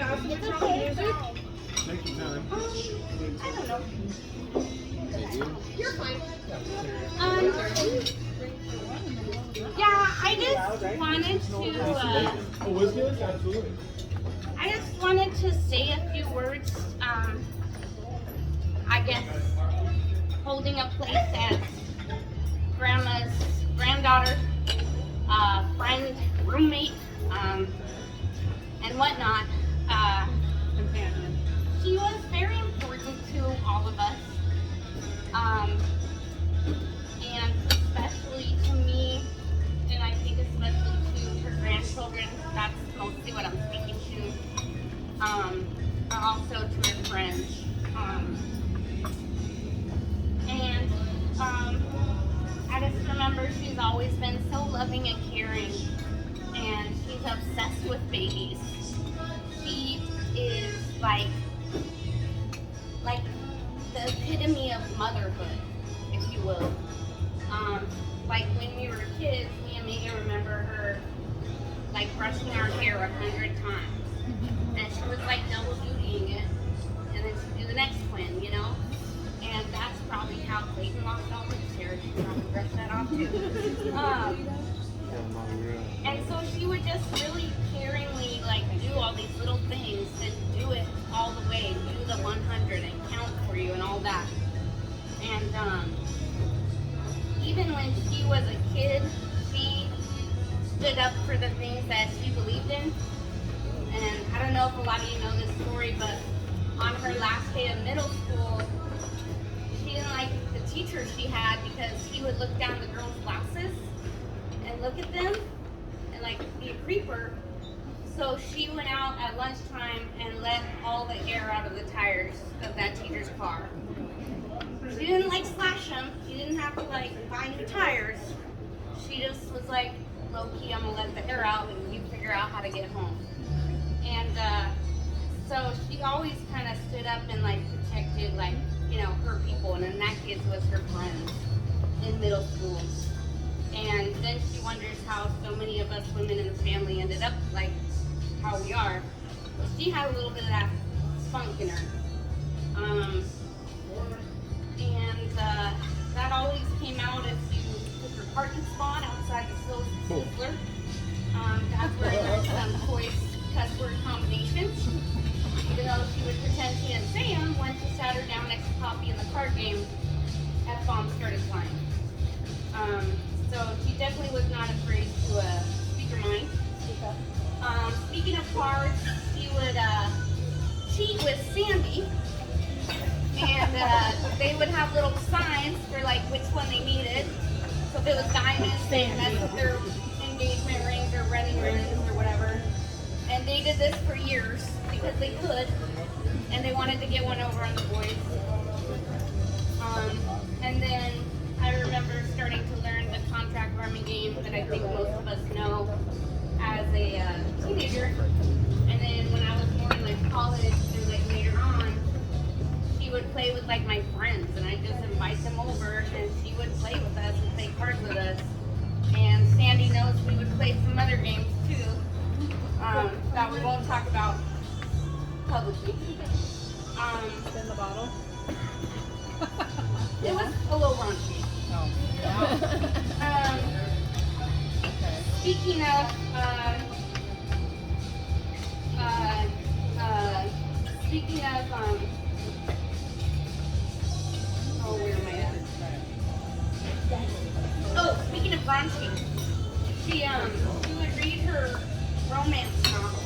ask what's wrong with music? Take your time. I don't know. You're fine. Yeah, I just wanted to, Oh, whiskey? Absolutely. I just wanted to say a few words, I guess, holding a place as grandma's granddaughter, friend, roommate, and whatnot. Companion. She was very important to all of us, and especially to me, and I think especially to her grandchildren. That's mostly what I'm speaking to. But also to her friends. I just remember she's always been so loving and caring, and she's obsessed with babies. She is like the epitome of motherhood, if you will. Like when we were kids, me and Mamer remember her like brushing our hair 100 times, and she was like double dutying it, and then she'd do the next twin, you know. And that's probably how Clayton lost all his hair. She probably brushed that off too. And so she would just really caringly like do all these little things and do it all the way, do the 100 and count for you and all that. And even when she was a kid, she stood up for the things that she believed in. And I don't know if a lot of you know this story, but on her last day of middle school, she didn't like the teacher she had because he would look down the girls' blouses and look at them and like be a creeper. So she went out at lunchtime and let all the air out of the tires of that teacher's car. She didn't like slash them. She didn't have to like buy new tires. She just was like, low key, I'm gonna let the air out and you figure out how to get home. And so she always kind of stood up and like protected like, you know, her people, and in that case was her friends in middle school. And then she wonders how so many of us women in the family ended up like how we are. Well, she had a little bit of that spunk in her. That always came out if you took her parking spot outside the Sizzler. That's where I learned some choice cuss word combinations. Even though she would pretend she didn't say them, once you sat her down next to Poppy in the card game, F-bombs started flying. So she definitely was not afraid to speak her mind. Speaking of cards, she would cheat with Sandy, and they would have little signs for like which one they needed. So if it was diamonds, they messed with their engagement rings or wedding rings or whatever. And they did this for years because they could, and they wanted to get one over on the boys. And then I remember starting to learn the contract farming game that I think most of us know as a teenager. And then when I was more in like college and like later on, she would play with like my friends, and I just invite them over, and she would play with us and play cards with us. And Sandy knows we would play some other games too. That we won't talk about publicly. In the bottle? It was a little raunchy. Oh. Speaking of, oh, where am I at? Oh, speaking of raunchy, she would read her romance novels.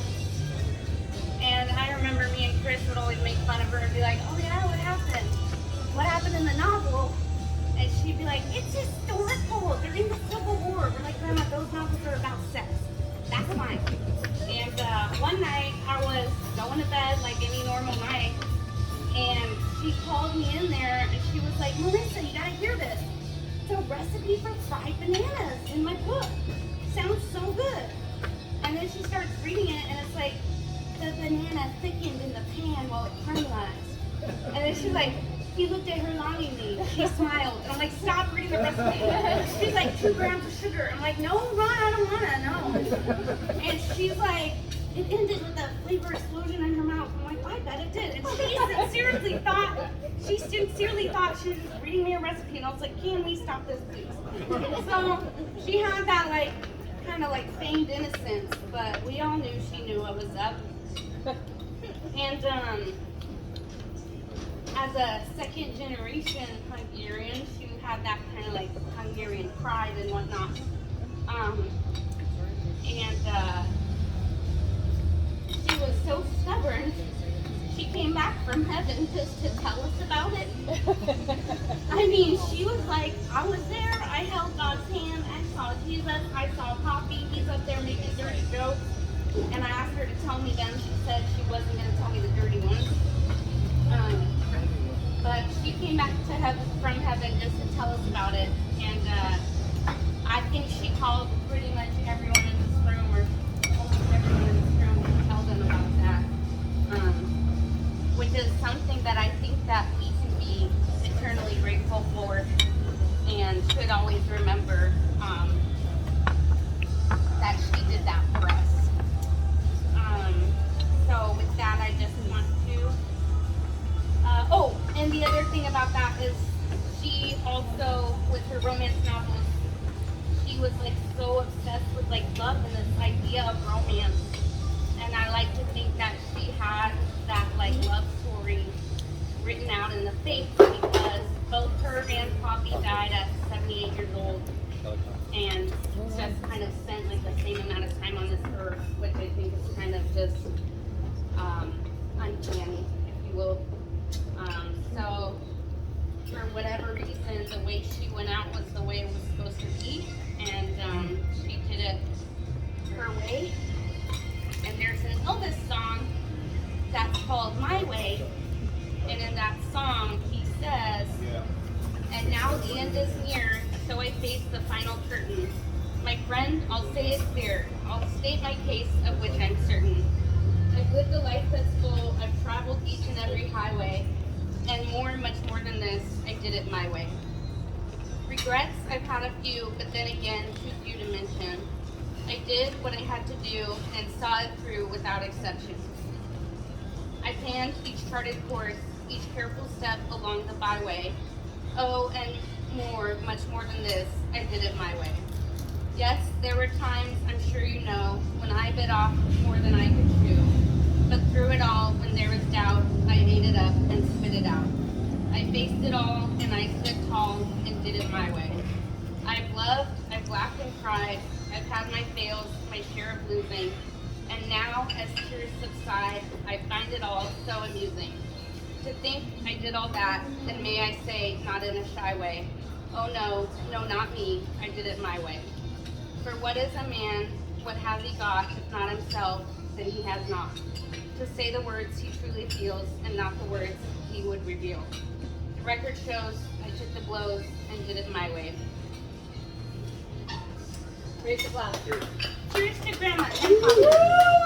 And I remember me and Chris would always make fun of her and be like, oh yeah, what happened? What happened in the novel? And she'd be like, it's historical. They're in the Civil War. We're like, Grandma, those novels are about sex. That's fine. And one night I was going to bed like any normal night, and she called me in there and she was like, Marissa, you gotta hear this. It's a recipe for fried bananas in my book. Sounds so good. And then she starts reading it, and it's like, the banana thickened in the pan while it caramelized. And then she's like, he looked at her longingly. She smiled. And I'm like, stop reading the recipe. She's like, 2 grams of sugar. I'm like, no, Ron, I don't want to, no. And she's like, it ended with a flavor explosion in her mouth. I'm like, I bet it did. And she sincerely thought she was just reading me a recipe, and I was like, can we stop this, please? So she had that like, kind of like feigned innocence, but we all knew she knew what was up. And as a second generation Hungarian, she had that kind of like Hungarian pride and whatnot. She was so stubborn, she came back from heaven just to tell us about it. I mean, she was like, I was there, I held God's hand, I saw Jesus, I saw Poppy, he's up there making dirty jokes. And I asked her to tell me them. She said she wasn't going to tell me the dirty ones. But she came back to from heaven just to tell us about it. And I think she called pretty much everyone in this room, or almost everyone in this room, to tell them about that. Which is something that I think that we can be eternally grateful for and should always remember that she did that for us. So with that, I just want to, and the other thing about that is she also, with her romance novels, she was like so obsessed with like love and this idea of romance. And I like to think that she had that like love story written out in the faith, because both her and Poppy died at 78 years old. And just kind of spent like the same amount of time on this earth, which I think is kind of just uncanny, if you will. So for whatever reason, the way she went out was the way it was supposed to be, and she did it her way. And there's an Elvis song that's called My Way, and in that song he says, and now the end is near, so I face the final curtain. My friend, I'll say it clear. I'll state my case, of which I'm certain. I've lived a life that's full. I've traveled each and every highway. And more, much more than this, I did it my way. Regrets, I've had a few, but then again, too few to mention. I did what I had to do and saw it through without exception. I planned each charted course, each careful step along the byway. Oh, and more, much more than this, I did it my way. Yes, there were times, I'm sure you know, when I bit off more than I could chew. But through it all, when there was doubt, I ate it up and spit it out. I faced it all, and I stood tall and did it my way. I've loved, I've laughed and cried, I've had my fails, my share of losing. And now, as tears subside, I find it all so amusing. To think I did all that, and may I say, not in a shy way. Oh no, no, not me, I did it my way. For what is a man, what has he got, if not himself, then he has not. To say the words he truly feels, and not the words he would reveal. The record shows I took the blows and did it my way. Raise the glass. Cheers to Grandma and Papa.